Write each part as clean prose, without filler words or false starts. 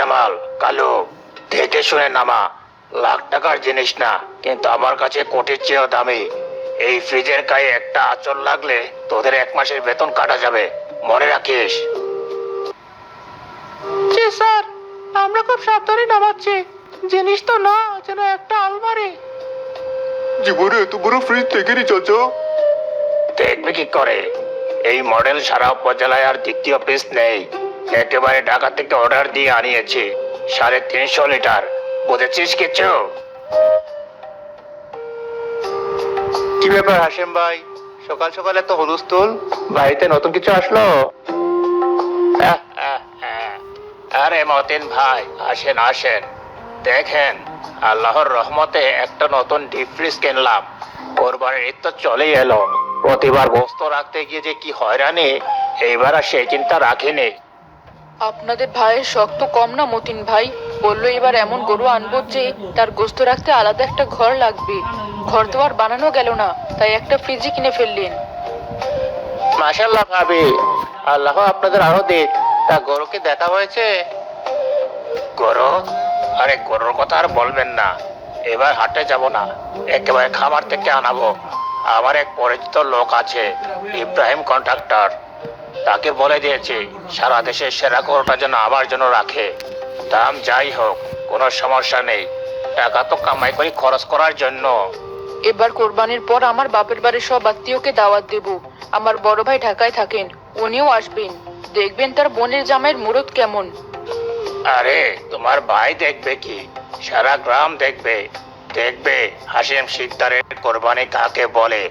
জামাল, কালু, দেখে শুনে নামা। লাখ টাকার জিনিস না, কিন্তু আমার কাছে কোটির চেয়েও দামি। এই ফ্রিজের গায়ে একটা আঁচড় লাগলে তোদের 1 মাসের বেতন কাটা যাবে, মনে রাখিস। জি স্যার, আমরা খুব সাবধানে নামাচ্ছি। জিনিস তো না, যেন একটা আলমারি। জীবনে এত বড় ফ্রিজ দেখেনি চাচা। দেখবে কি করে, এই মডেল সারা উপজেলায় আর দ্বিতীয় পিস নেই। একেবারে ঢাকা থেকে অর্ডার দিয়ে আনিয়েছি, 350 লিটার। বুঝেছিস কিছু? কি ব্যাপার হাসেম ভাই, সকাল সকাল এত হুলস্থুল? বাড়িতে নতুন কিছু আসলো? আহ, আহ, আহ। আরে মতিন ভাই, আসেন আসেন। দেখেন, আল্লাহর রহমতে একটা নতুন ডিপ ফ্রিজ কিনলাম। কোরবানির ঈদ তো চলেই এলো। প্রতিবার গোস্ত রাখতে গিয়ে যে কি হয়রানি, এইবার আর সেই চিন্তা রাখিনি। আপনাদের ভাইয়ের শখ তো কম না মতিন ভাই। বললো এবার এমন গরু আনবো যে তার গোস্ত রাখতে আলাদা একটা ঘর লাগবে। ঘর তো আর বানানো গেল না, তাই একটা ফ্রিজই কিনে ফেললেন। মাশাআল্লাহ ভাবি, আল্লাহ আপনাদের আরো দিক। তা গরুকে দেখা হয়েছে? গরু? আরে গরুর কথা আর বলবেন না। এবার হাটে যাব না, একেবারে খামার থেকে আনাবো। আমার এক পরিচিত লোক আছে, ইব্রাহিম কন্ট্রাক্টর। তাকে বলে দিয়েছি সারা দেশের সেরা গরুটা যেন আমার জন্য রাখে। দাম যাই হোক, কোনো সমস্যা নেই। টাকা তো কামাই করি খরচ করার জন্য। এবার কোরবানির পর আমার বাপের বাড়ির সব আত্মীয়কে দাওয়াত দেব। আমার বড় ভাই ঢাকায় থাকেন, উনিও আসবেন। দেখবেন তার বোনের জামাইয়ের মুরত কেমন। আরে তোমার ভাই দেখবে কি, সারা গ্রাম দেখবে। দেখবে হাসিম শিকদারের কোরবানি কাকে বলে।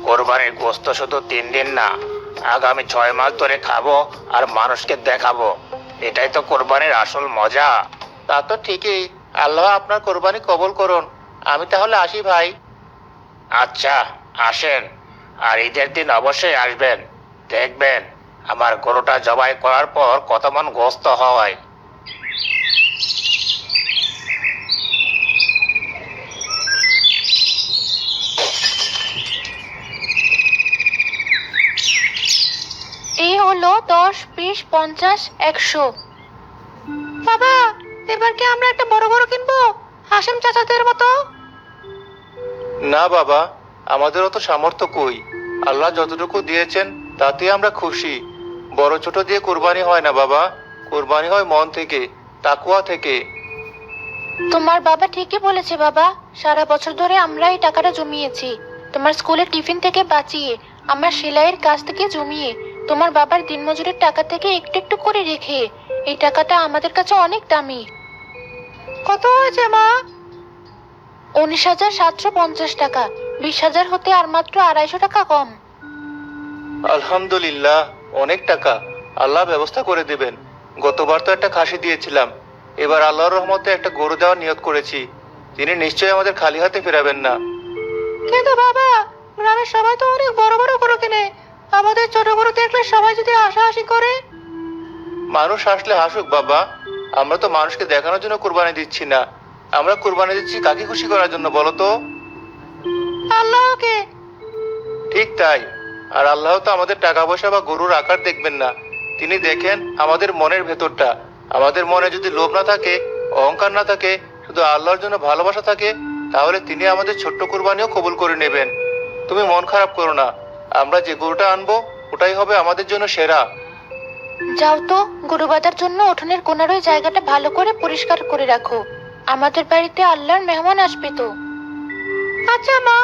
কোরবানির গোস্ত শুধু 3 দিন না, আগামী 6 মাস ধরে খাবো আর মানুষকে দেখাবো। এটাই তো কোরবানির আসল মজা। তা তো ঠিকই। আল্লাহ আপনার কোরবানি কবুল করুন। আমি তাহলে আসি ভাই। আচ্ছা, আসেন। আর ঈদের দিন অবশ্যই আসবেন। দেখবেন আমার গরুটা জবাই করার পর কত মন গোস্ত হয়। এই হলো 10, 20, 50, 100। বাবা, এবার কি আমরা একটা বড় গরু কিনবো, হাসিম চাচাদের মতো? না বাবা, আমাদেরও তো সামর্থ্য কই। আল্লাহ যতটুকু দিয়েছেন তাতে আমরা খুশি। বড় ছোট দিয়ে কুরবানি হয় না বাবা, কুরবানি হয় মন থেকে, তাকওয়া থেকে। তোমার বাবা ঠিকই বলেছে বাবা। সারা বছর ধরে আমরা এই টাকাটা জমিয়েছি। তোমার স্কুলের টিফিন থেকে বাঁচিয়ে, আমার সেলাইয়ের কাজ থেকে জমিয়ে, তোমার বাবার দিনমজুরের টাকা থেকে একটু একটু করে রেখে, এই টাকাটা আমাদের কাছে অনেক দামি। কত হয়েছে মা? 19,750 টাকা। 20,000 হতে আর মাত্র 250 টাকা কম। আলহামদুলিল্লাহ, অনেক টাকা। আল্লাহ ব্যবস্থা করে দিবেন। গতবার তো একটা খাসি দিয়েছিলাম, এবার আল্লাহর রহমতে একটা গরু দেওয়ার নিয়ত করেছি। তিনি নিশ্চয়ই আমাদের খালি হাতে ফেরাবেন না। কিন্তু বাবা, গ্রামের সবাই তো অনেক বড় বড় গরু কিনে। আমাদের ছোট গরু দেখলে সবাই যদি হাসাহাসি করে। মানুষ হাসলে হাসুক বাবা, আমরা তো মানুষকে দেখানোর জন্য কুরবানি দিচ্ছি না। আমরা কুরবানি দিচ্ছি কাকে খুশি করার জন্য বলো তো? আল্লাহকে। ঠিক তাই। আর আল্লাহ তো আমাদের টাকা পয়সা বা গরুর আকার দেখবেন না, তিনি দেখেন আমাদের মনের ভেতরটা। আমাদের মনে যদি লোভ না থাকে, অহংকার না থাকে, শুধু আল্লাহর জন্য ভালোবাসা থাকে, তাহলে তিনি আমাদের ছোট্ট কুরবানিও কবুল করে নেবেন। তুমি মন খারাপ করো না, আমরা যে গরুটা আনবো ওটাই হবে আমাদের জন্য সেরা। যাও তো, গরু বাঁধার জন্য উঠোনের কোনার ওই জায়গাটা ভালো করে পরিষ্কার করে রাখো। আমাদের বাড়িতে আল্লাহর মেহমান আসবে তো। আচ্ছা মা।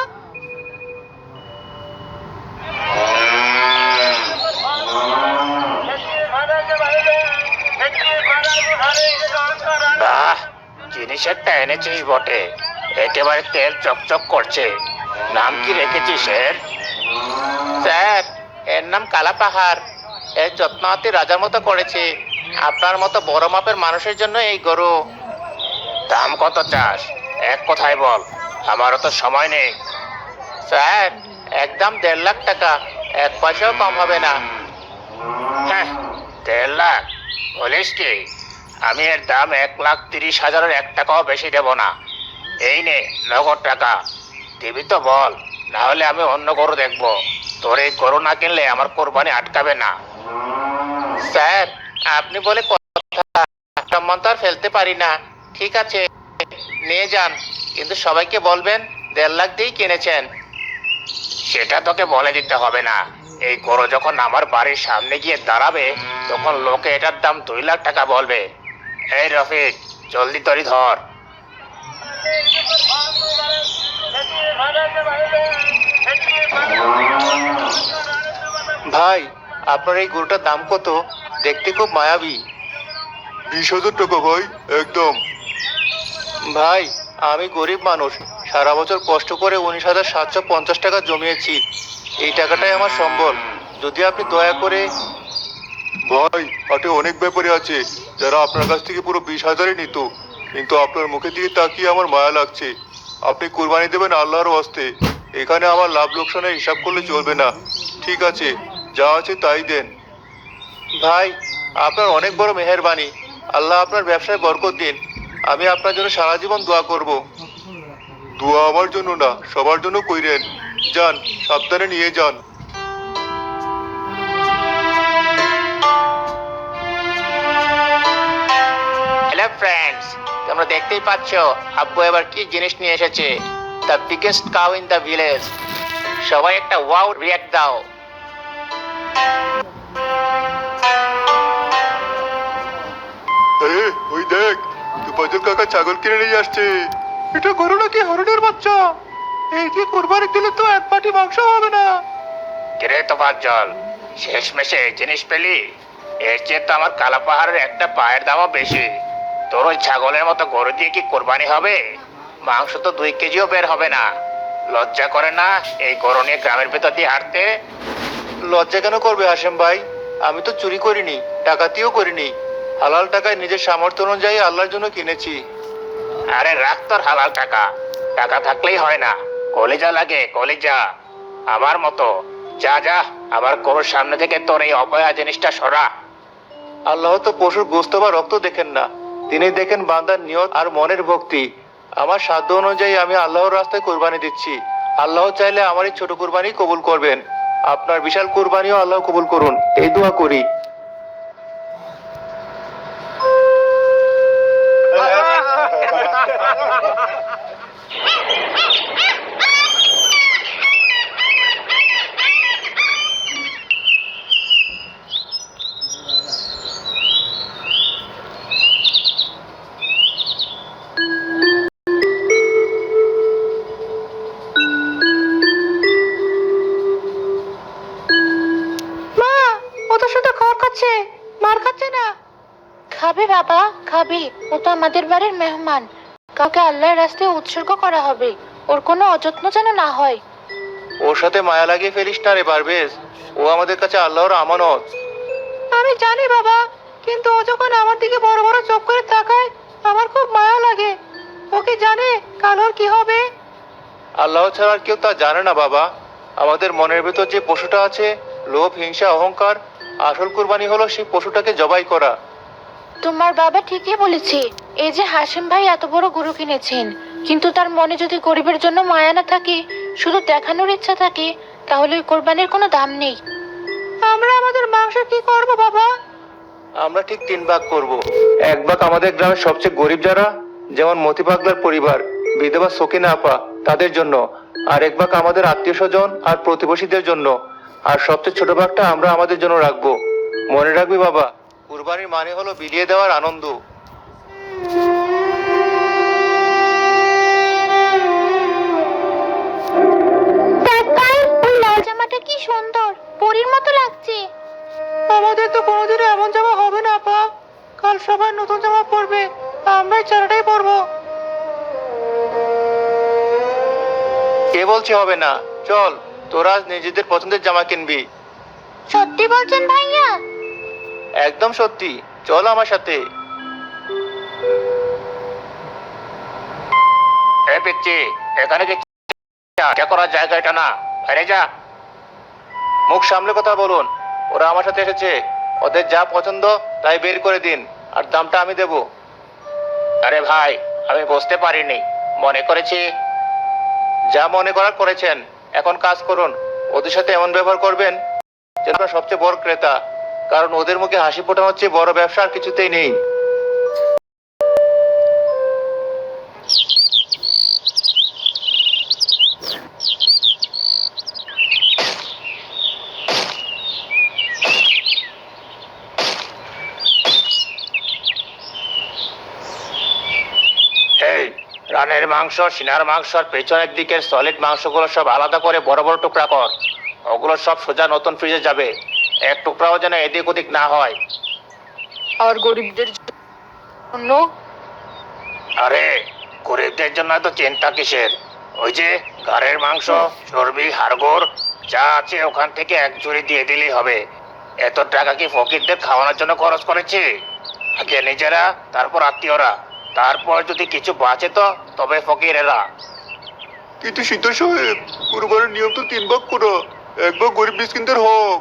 বাহ, জিনিস একটা এনেছিস বটে। একেবারে তেল চকচক করছে। নাম কি রেখেছিস এর? স্যার, এর নাম কালা পাহাড়। এর যত্ন হাতে রাজার মতো করেছে। আপনার মতো বড় মাপের মানুষের জন্য এই গরু। দাম কত চাস? এক কথায় বল, আমারও তো সময় নেই। স্যার, একদম 1.5 লাখ টাকা, 1 পয়সাও কম হবে না। হ্যাঁ, 1.5 লাখ বলিস কি? আমি এর দাম 1,30,000-এর 1 টাকাও বেশি দেব না। এই নে নগদ টাকা। দিবি তো বল, না হলে আমি অন্য গরু দেখবো। তোর এই গরু না কিনলে আমার কোরবানি আটকাবে না। স্যার, আপনি বলে কথা, সম্মান তো আর ফেলতে পারি না। ঠিক আছে, নিয়ে যান, কিন্তু সবাইকে বলবেন 1.5 লাখ দিয়েই কিনেছেন। সেটা তোকে বলে দিতে হবে না। এই গরু যখন আমার বাড়ির সামনে গিয়ে দাঁড়াবে তখন লোকে এটার দাম 2 লাখ টাকা বলবে। এই রফিক, জলদি তরি ধর। ভাই, আপনার এই গরুটার দাম কত? দেখতে খুব মায়াবী। 20,000 টাকা ভাই, একদম। ভাই, আমি গরিব মানুষ, সারা বছর কষ্ট করে 19,750 টাকা জমিয়েছি। এই টাকাটাই আমার সম্বল। যদি আপনি দয়া করে। ভাই, হাটে অনেক ব্যাপারী আছে যারা আপনার কাছ থেকে পুরো 20,000-ই নিত, কিন্তু আপনার মুখের দিকে তাকিয়ে আমার মায়া লাগছে। আপনি কুরবানি দেবেন আল্লাহর ওয়াস্তে। এখানে আমার লাভ লোকসানের হিসাব করলে চলবে না। ঠিক আছে, যা আছে তাই দেন। ভাই, আপনার অনেক বড় মেহেরবানি। আল্লাহ আপনার ব্যবসায় বরকত দিন। আমি আপনার জন্য সারা জীবন দোয়া করব। দোয়া আমার জন্য না, সবার জন্য কইরেন। যান, সাবধানে নিয়ে যান। হ্যালো ফ্রেন্ডস, তোমরা দেখতেই পাচ্ছ আব্বু এবার কি জিনিস নিয়ে এসেছে। The biggest cow in the village. সবাই একটা ওয়াও রিয়াক্ট দাও। আরে ওই দেখ, তুফাজুল কাকা ছাগল কিনে নিয়ে আসছে। এটা গরু নাকি হরিণের বাচ্চা? এই কি কুরবানি দিলে তো এক পাটি মাংস হবে না। কিরে তোফাজ্জল, শেষমেশে এই জিনিস পেলি? এর চেয়ে তো আমার কালা পাহাড়ের একটা পায়ের দামও বেশি। তোর ওই ছাগলের মতো গরু দিয়ে কি কোরবানি হবে? মাংস তো 2 কেজিও বের হবে না। লজ্জা করে না এই গরু নিয়ে গ্রামের ভেতর দিয়ে হাঁটতে? লজ্জা কেন করবে হাসেম ভাই? আমি তো চুরি করিনি, ডাকাতিও করিনি। হালাল টাকায় নিজের সামর্থ্য অনুযায়ী আল্লাহর জন্য কিনেছি। আরে রাখ তোর হালাল টাকা। টাকা থাকলেই হয় না, কলিজা লাগে, কলিজা। আমার মতো। যা যা, আমার গরুর সামনে থেকে তোর এই অপয়া জিনিসটা সরা। আল্লাহ তো পশুর গোস্ত বা রক্ত দেখেন না, তিনি দেখেন বান্দার নিয়ত আর মনের ভক্তি। আমার সাধ্য অনুযায়ী আমি আল্লাহর রাস্তায় কুরবানি দিচ্ছি। আল্লাহ চাইলে আমার এই ছোট কুরবানি কবুল করবেন। আপনার বিশাল কুরবানিও আল্লাহ কবুল করুন, এই দোয়া করি। মা, ও তো শুধু খড় খাচ্ছে, মার খাচ্ছে না। খাবে বাবা, খাবে। ও তো আমাদের বাড়ির মেহমান। কাউকে আল্লাহর রাস্তায় উৎসর্গ করা হবে। ওর কোনো অযত্ন যেন না হয়। ওর সাথে মায়া লাগিয়ে ফেলিস না রে পারভেজ। ও আমাদের কাছে আল্লাহর আমানত। আমি জানি বাবা, কিন্তু ও যখন আমার দিকে বড় বড় চোখ করে তাকায় আমার খুব মায়া লাগে। ও কি জানে কাল ওর কি হবে? আল্লাহ ছাড়া আর কেউ তা জানে না বাবা। আমাদের মনের ভেতর যে পশুটা আছে, লোভ, হিংসা, অহংকার, আসল কুরবানি হলো সেই পশুটাকে জবাই করা। তোমার বাবা ঠিকই বলেছে। এই যে হাসিম ভাই এত বড় গরু কিনেছেন, কিন্তু তার মনে যদি গরিবের জন্য মায়া না থাকে, শুধু দেখানোর ইচ্ছা থাকে, তাহলে ওই কোরবানির কোনো দাম নেই। আমরা আমাদের মাংস কি করব বাবা? আমরা ঠিক 3 ভাগ করব। 1 ভাগ আমাদের গ্রামের সবচেয়ে গরিব যারা, যেমন মতি পাগলার পরিবার, বিধবা সকিনা আপা, তাদের জন্য। আর 1 ভাগ আমাদের আত্মীয় স্বজন আর প্রতিবেশীদের জন্য। আর সবচেয়ে ছোট ভাগটা আমরা আমাদের জন্য রাখবো। মনে রাখবি বাবা, কুরবানির মানে হলো বিলিয়ে দেওয়ার আনন্দ। ওই লাল জামাটা কি সুন্দর, পরীর মতো লাগছে। আমাদের তো কোনোদিনও এমন জামা হবে না আপা। কাল সবাই নতুন জামা পরবে, আমরাই চারাটাই পরবো। কে বলছে হবে না? চল, তোরা আজ নিজেদের পছন্দের জামা কিনবি। সত্যি বলছেন ভাইয়া? একদম সত্যি, চল আমার সাথে। এ পিচ্ছি, এখানে কি আশা করার জায়গা এটা না, বাইরে যা। মুখ সামলে কথা বলুন। ওরা আমার সাথে এসেছে, ওদের যা পছন্দ তাই বের করে দিন, আর দামটা আমি দেব। আরে ভাই, আমি বুঝতে পারিনি, মনে করেছি। যা মনে করার করেছেন, এখন কাজ করুন। ওদের সাথে এমন ব্যবহার করবেন যেন আপনার সবচেয়ে বড় ক্রেতা, কারণ ওদের মুখে হাসি ফোটানোর চেয়ে বড় ব্যবসা আর কিছুতেই নেই। কানের মাংস, সিনার মাংস আর পেছনের দিকের সলিড মাংসগুলো সব আলাদা করে বড় বড় টুকরা কর। ওগুলো সব সোজা নতুন ফ্রিজে যাবে। এক টুকরাও যেন এদিক ওদিক না হয়। আর গরিবদের জন্য? আরে, গরিবদের জন্য তো চিন্তা কিসের? ওই যে ঘাড়ের মাংস, চর্বি, হাড়গোড় যা আছে ওখান থেকে এক ঝুড়ি দিয়ে দিলেই হবে। এত টাকা কি ফকিরদের খাওয়ানোর জন্য খরচ করেছি? আগে নিজেরা, তারপর আত্মীয়রা, তারপর যদি কিছু বাঁচে তো তবে ফকিরেরা। কিন্তু সিদ্ধ সাহেব, কুরবানির নিয়ম তো 3 ভাগ করা। 1 ভাগ গরিব মিসকিনদের হক।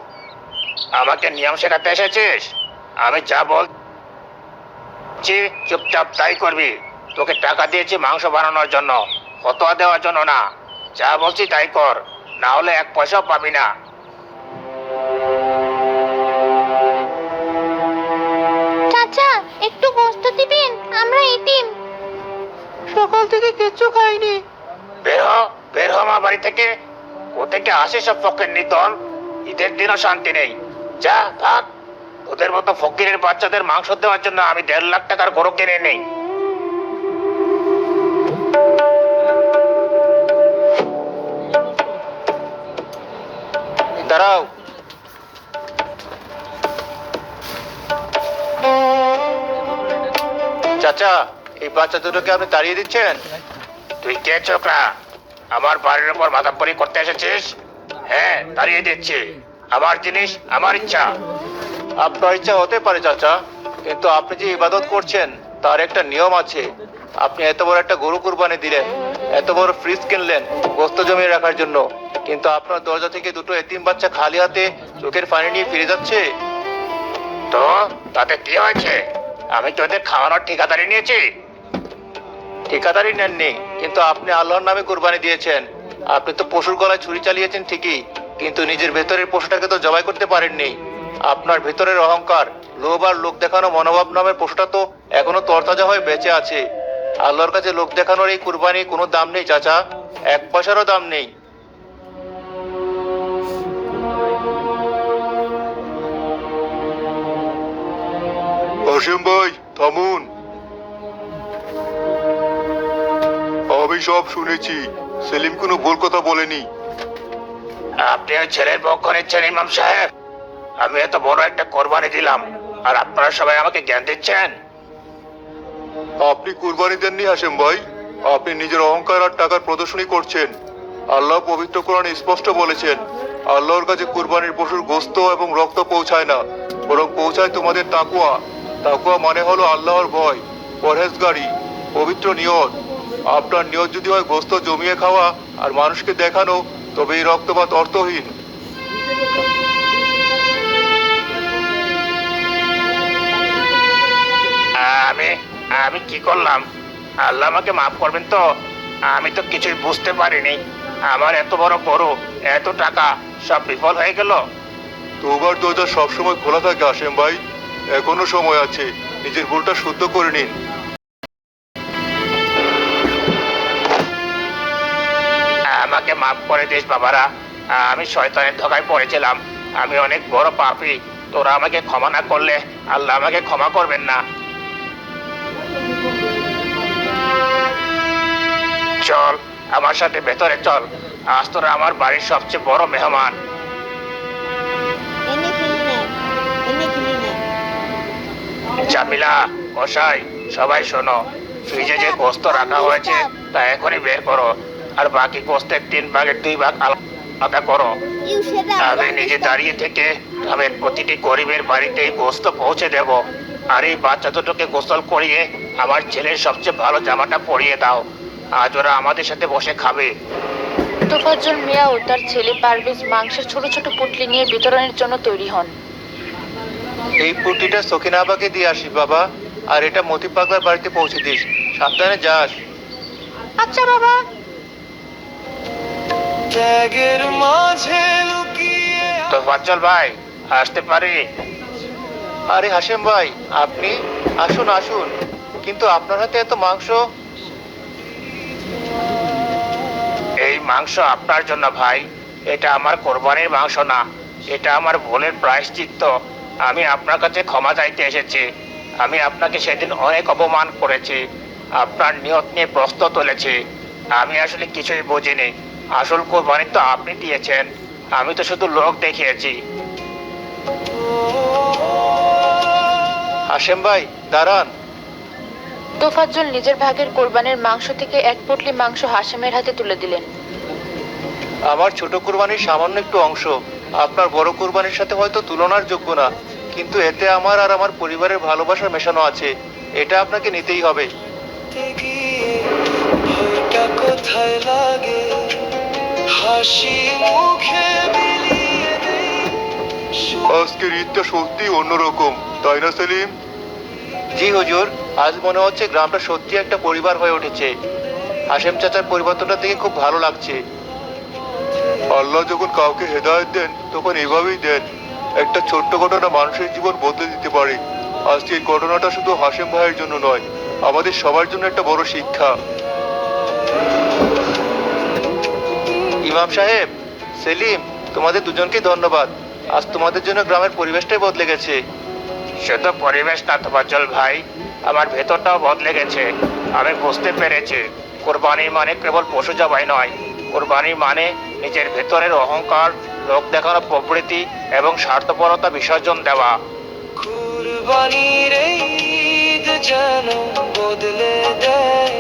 আমাকে নিয়ম শেখাতে এসেছিস? আমি যা বলছি চুপচাপ তাই করবি। তোকে টাকা দিয়েছি মাংস বানানোর জন্য, ফতোয়া দেওয়ার জন্য না। যা বলছি তাই কর, না হলে 1 পয়সাও পাবি না। চাচা, একটু গোস্ত দিবেন, আমরা এতিম। সকাল থেকে কিচ্ছু খাইনি। বের হ, বের হ আমার বাড়ি থেকে। কোথেকে আসে সব ফকির নিতন? ঈদের দিনও শান্তি নেই। যা থাক। তোদের মতো ফকিরের বাচ্চাদের মাংস দেওয়ার জন্য আমি 1.5 লাখ টাকার গরু কিনে নেই। দাঁড়াও। চাচা, এই বাচ্চা দুটোকে আপনি তাড়িয়ে দিচ্ছেন? তুই কে ছোকরা? আমার বাড়ির উপর মাথাপরি করতে এসেছিস? হ্যাঁ, তাড়িয়ে দিচ্ছি। আমার জিনিস, আমার ইচ্ছা। আপনার ইচ্ছা হতে পারে চাচা, কিন্তু আপনি যে ইবাদত করছেন তার একটা নিয়ম আছে। আপনি এত বড় একটা গরু কুরবানি দিলেন, এত বড় ফ্রিজ কিনলেন গোস্ত জমিয়ে রাখার জন্য, কিন্তু আপনার দরজা থেকে দুটো এতিম বাচ্চা খালি হাতে চোখের পানি নিয়ে ফিরে যাচ্ছে। তো তাতে কি হয়েছে? আমি কি ওদের খাওয়ানোর ঠিকাদারি নিয়েছি? ঠিকাদারি নেননি, কিন্তু আপনি আল্লাহর নামে কুরবানি দিয়েছেন। আপনি তো পশুর গলায় ছুরি চালিয়েছেন ঠিকই, কিন্তু নিজের ভেতরের পশুটাকে তো জবাই করতে পারেননি। আপনার ভেতরের অহংকার, লোভ আর লোক দেখানো মনোভাব নামের পশুটা তো এখনো তরতাজা হয়ে বেঁচে আছে। আল্লাহর কাছে লোক দেখানোর এই কুরবানি কোনো দাম নেই চাচা, 1 পয়সারও দাম নেই। হাসেম ভাই, থামুন। আমি সব শুনেছি। সেলিম কোনো ভুল কথা বলেনি। আপনি ওই ছেলের পক্ষ নিচ্ছেন ইমাম সাহেব? আমি এত বড় একটা কোরবানি দিলাম, আর আপনারা সবাই আমাকে জ্ঞান দিচ্ছেন? আপনি কুরবানি দেননি হাসেম ভাই, আপনি নিজের অহংকার আর টাকার প্রদর্শনী করছেন। আল্লাহ পবিত্র কোরআনে স্পষ্ট বলেছেন, আল্লাহর কাছে কুরবানির পশুর গোস্ত এবং রক্ত পৌঁছায় না, বরং পৌঁছায় তোমাদের তাকওয়া। তাকওয়া মানে হলো আল্লাহর ভয়, পরহেজগারি, পবিত্র নিয়ত। আপনার নিয়ত যদি হয় গোস্ত জমিয়ে খাওয়া আর মানুষকে দেখানো, তবে এই রক্তপাত অর্থহীন। আমি আমি কি করলাম? আল্লাহ আমাকে মাফ করবেন তো? আমি তো কিছুই বুঝতে পারিনি। আমার এত বড় গরু, এত টাকা সব বিফল হয়ে গেল। তোবার দরজা সবসময় খোলা থাকে হাসেম ভাই, এখনো সময় আছে, নিজের ভুলটা শুদ্ধ করে নিন। আমাকে মাফ করে দিস বাবারা। আমি শয়তানের ধোকায় পড়েছিলাম। আমি অনেক বড় পাপী। তোরা আমাকে ক্ষমা না করলে আল্লাহ আমাকে ক্ষমা করবেন না। চল আমার সাথে ভেতরে চল। আজ তোরা আমার বাড়ির সবচেয়ে বড় মেহমান। জামিলা, মশাই, সবাই শোনো। ফ্রিজে যে গোস্ত রাখা হয়েছে তা এখনই বের করো, আর বাকি গোস্তের 3 ভাগের 2 ভাগ আলাদা করো। আমি নিজে দাঁড়িয়ে থেকে গ্রামের প্রতিটি গরিবের বাড়িতে এই গোস্ত পৌঁছে দেব। আর এই বাচ্চা দুটোকে গোসল করিয়ে আমার ছেলের সবচেয়ে ভালো জামাটা পরিয়ে দাও। আজ ওরা আমাদের সাথে বসে খাবে। তোফাজ্জল মিয়া ও তার ছেলে পারভেজ মাংসের ছোট ছোট পুটলি নিয়ে বিতরণের জন্য তৈরি হন। এই পুটিটা সকিনা আবাকে দিয়ে আসিস বাবা, আর এটা মতি পাগলার বাড়িতে পৌঁছে দিস। সাবধানে যাস। আচ্ছা বাবা। তো ফাজ্জল ভাই, আসতে পারি? আরে হাসেম ভাই, আপনি আসুন আসুন, কিন্তু আপনার হাতে এত মাংস। এই মাংস আপনার জন্য ভাই। এটা আমার কোরবানির মাংস না, এটা আমার ভুলের প্রায়শ্চিত্ত। আমি আপনার কাছে ক্ষমা চাইতে এসেছি। আমি আপনাকে সেদিন অনেক অপমান করেছি। আপনার নিয়ত নিয়ে প্রশ্ন তুলেছি। আমি আসলে কিছুই বুঝিনি। আসল কোরবানি তো আপনি দিয়েছেন, আমি তো শুধু লোক দেখিয়েছি। হাশেম ভাই, দাঁড়ান। তোফাজ্জল নিজের ভাগের কোরবানির মাংস থেকে এক পুটলি মাংস হাশেমের হাতে তুলে দিলেন। আমার ছোট কুরবানির সামান্য একটু অংশ আপনার বড় কুরবানির সাথে হয়তো তুলনার যোগ্য না, কিন্তু এতে আমার আর আমার পরিবারের ভালোবাসা মেশানো আছে। এটা আপনাকে নিতেই হবে। ভয়টা কোথায় লাগে হাসি মুখে বিলিয়ে দেই আজকের ঈদটা সত্যি অন্যরকম, তাই না সেলিম? জি হুজুর, আজ মনে হচ্ছে গ্রামটা সত্যি একটা পরিবার হয়ে উঠেছে। হাশেম চাচার পরিবর্তনটা দেখে খুব ভালো লাগছে। আল্লাহ যখন কাউকে হেদায়েত দেন তখন এভাবেই দেন। একটা ছোট্ট ঘটনা মানুষের জীবন বদলে দিতে পারে। আজকের ঘটনাটা শুধু হাশেম ভাইয়ের জন্য নয়, আমাদের সবার জন্য একটা বড় শিক্ষা। ইমাম সাহেব, সেলিম, তোমাদের দুজনকে ধন্যবাদ। আজ তোমাদের জন্য গ্রামের পরিবেশটাই বদলে গেছে। শুধু পরিবেশ না তোফাজ্জল ভাই, আমার ভেতরটাও বদলে গেছে। আমি বুঝতে পেরেছি কোরবানি মানে কেবল পশু জবাই নয়, কোরবানি মানে নিজের ভেতরের অহংকার, লোক দেখানো প্রবৃত্তি এবং স্বার্থপরতা বিসর্জন দেওয়া। কুরবানির এই ঈদ যেন বদলে দেয়